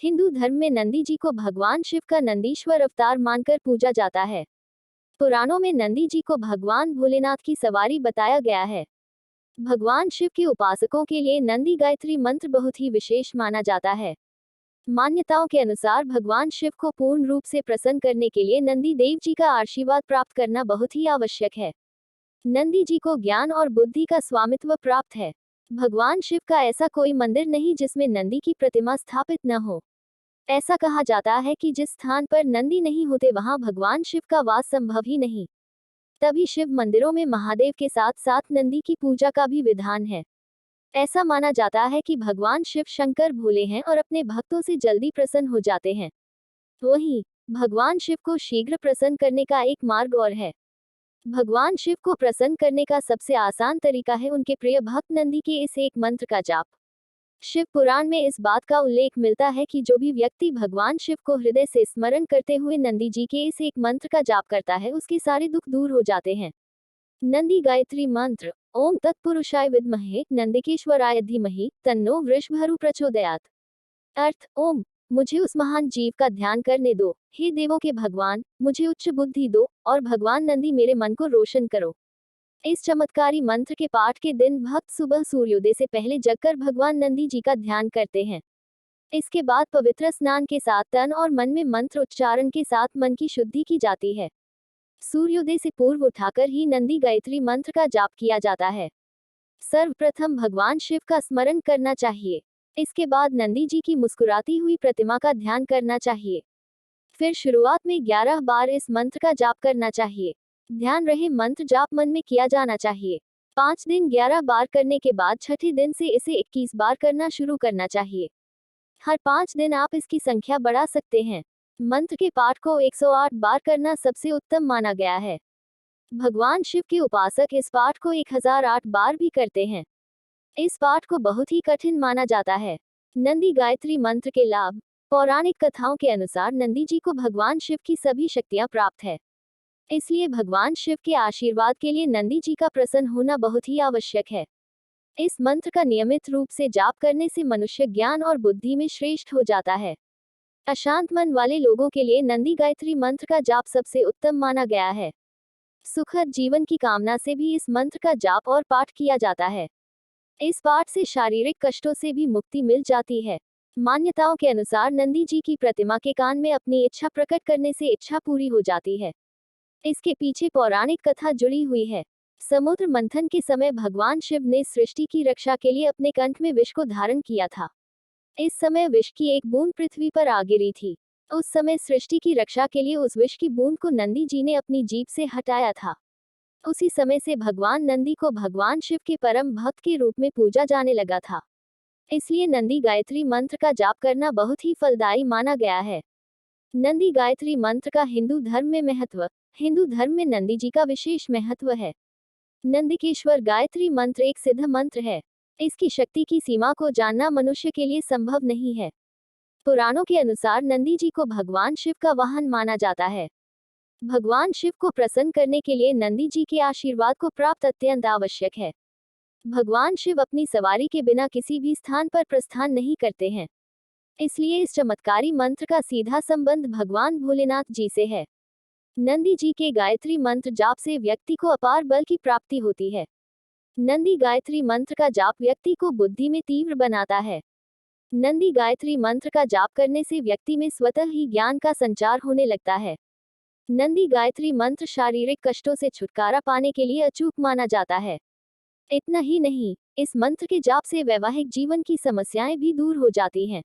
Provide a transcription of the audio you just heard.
हिंदू धर्म में नंदी जी को भगवान शिव का नंदीश्वर अवतार मानकर पूजा जाता है। पुराणों में नंदी जी को भगवान भोलेनाथ की सवारी बताया गया है। भगवान शिव के उपासकों के लिए नंदी गायत्री मंत्र बहुत ही विशेष माना जाता है। मान्यताओं के अनुसार भगवान शिव को पूर्ण रूप से प्रसन्न करने के लिए नंदी देव जी का आशीर्वाद प्राप्त करना बहुत ही आवश्यक है। नंदी जी को ज्ञान और बुद्धि का स्वामित्व प्राप्त है। भगवान शिव का ऐसा कोई मंदिर नहीं जिसमें नंदी की प्रतिमा स्थापित न हो। ऐसा कहा जाता है कि जिस स्थान पर नंदी नहीं होते वहां भगवान शिव का वास संभव ही नहीं। तभी शिव मंदिरों में महादेव के साथ साथ नंदी की पूजा का भी विधान है। ऐसा माना जाता है कि भगवान शिव शंकर भोले हैं और अपने भक्तों से जल्दी प्रसन्न हो जाते हैं। वहीं भगवान शिव को शीघ्र प्रसन्न करने का एक मार्ग और है। भगवान शिव को प्रसन्न करने का सबसे आसान तरीका है उनके प्रिय भक्त नंदी के इस एक मंत्र का जाप। शिव पुराण में इस बात का उल्लेख मिलता है कि जो भी व्यक्ति भगवान शिव को हृदय से स्मरण करते हुए नंदी जी के इस एक मंत्र का जाप करता है उसके सारे दुख दूर हो जाते हैं। नंदी गायत्री मंत्र। ओम तत्पुरुषाय विद्महे नंदिकेश्वराय धीमहि तन्नो वृषभरु प्रचोदयात्। अर्थ ओम, मुझे उस महान जीव का ध्यान करने दो, हे देवों के भगवान, मुझे उच्च बुद्धि दो, और भगवान नंदी मेरे मन को रोशन करो। इस चमत्कारी मंत्र के पाठ के दिन भक्त सुबह सूर्योदय से पहले जगकर भगवान नंदी जी का ध्यान करते हैं। इसके बाद पवित्र स्नान के साथ तन और मन में मंत्र उच्चारण के साथ मन की शुद्धि की जाती है। सूर्योदय से पूर्व उठाकर ही नंदी गायत्री मंत्र का जाप किया जाता है। सर्वप्रथम भगवान शिव का स्मरण करना चाहिए। इसके बाद नंदी जी की मुस्कुराती हुई प्रतिमा का ध्यान करना चाहिए। फिर शुरुआत में 11 बार इस मंत्र का जाप करना चाहिए। ध्यान रहे मंत्र जाप मन में किया जाना चाहिए। 5 दिन 11 बार करने के बाद छठे दिन से इसे 21 बार करना शुरू करना चाहिए। हर 5 दिन आप इसकी संख्या बढ़ा सकते हैं। मंत्र के पाठ को 108 बार करना सबसे उत्तम माना गया है। भगवान शिव के उपासक इस पाठ को 1008 बार भी करते हैं। इस पाठ को बहुत ही कठिन माना जाता है। नंदी गायत्री मंत्र के लाभ। पौराणिक कथाओं के अनुसार नंदी जी को भगवान शिव की सभी शक्तियां प्राप्त है। इसलिए भगवान शिव के आशीर्वाद के लिए नंदी जी का प्रसन्न होना बहुत ही आवश्यक है। इस मंत्र का नियमित रूप से जाप करने से मनुष्य ज्ञान और बुद्धि में श्रेष्ठ हो जाता है। अशांत मन वाले लोगों के लिए नंदी गायत्री मंत्र का जाप सबसे उत्तम माना गया है। सुखद जीवन की कामना से भी इस मंत्र का जाप और पाठ किया जाता है। इस पाठ से शारीरिक कष्टों से भी मुक्ति मिल जाती है। मान्यताओं के अनुसार नंदी जी की प्रतिमा के कान में अपनी इच्छा प्रकट करने से इच्छा पूरी हो जाती है। इसके पीछे पौराणिक कथा जुड़ी हुई है। समुद्र मंथन के समय भगवान शिव ने सृष्टि की रक्षा के लिए अपने कंठ में विष को धारण किया था। इस समय विष की एक बूंद पृथ्वी पर आ गिरी थी। उस समय सृष्टि की रक्षा के लिए उस विष की बूंद को नंदी जी ने अपनी जीभ से हटाया था। उसी समय से भगवान नंदी को भगवान शिव के परम भक्त के रूप में पूजा जाने लगा था। इसलिए नंदी गायत्री मंत्र का जाप करना बहुत ही फलदायी माना गया है। नंदी गायत्री मंत्र का हिंदू धर्म में महत्व। हिंदू धर्म में नंदी जी का विशेष महत्व है। नंदिकेश्वर गायत्री मंत्र एक सिद्ध मंत्र है। इसकी शक्ति की सीमा को जानना मनुष्य के लिए संभव नहीं है। पुराणों के अनुसार नंदी जी को भगवान शिव का वाहन माना जाता है। भगवान शिव को प्रसन्न करने के लिए नंदी जी के आशीर्वाद को प्राप्त अत्यंत आवश्यक है। भगवान शिव अपनी सवारी के बिना किसी भी स्थान पर प्रस्थान नहीं करते हैं। इसलिए इस चमत्कारी मंत्र का सीधा संबंध भगवान भोलेनाथ जी से है। नंदी जी के गायत्री मंत्र जाप से व्यक्ति को अपार बल की प्राप्ति होती है। नंदी गायत्री मंत्र का जाप व्यक्ति को बुद्धि में तीव्र बनाता है। नंदी गायत्री मंत्र का जाप करने से व्यक्ति में स्वतः ही ज्ञान का संचार होने लगता है। नंदी गायत्री मंत्र शारीरिक कष्टों से छुटकारा पाने के लिए अचूक माना जाता है। इतना ही नहीं, इस मंत्र के जाप से वैवाहिक जीवन की समस्याएं भी दूर हो जाती हैं।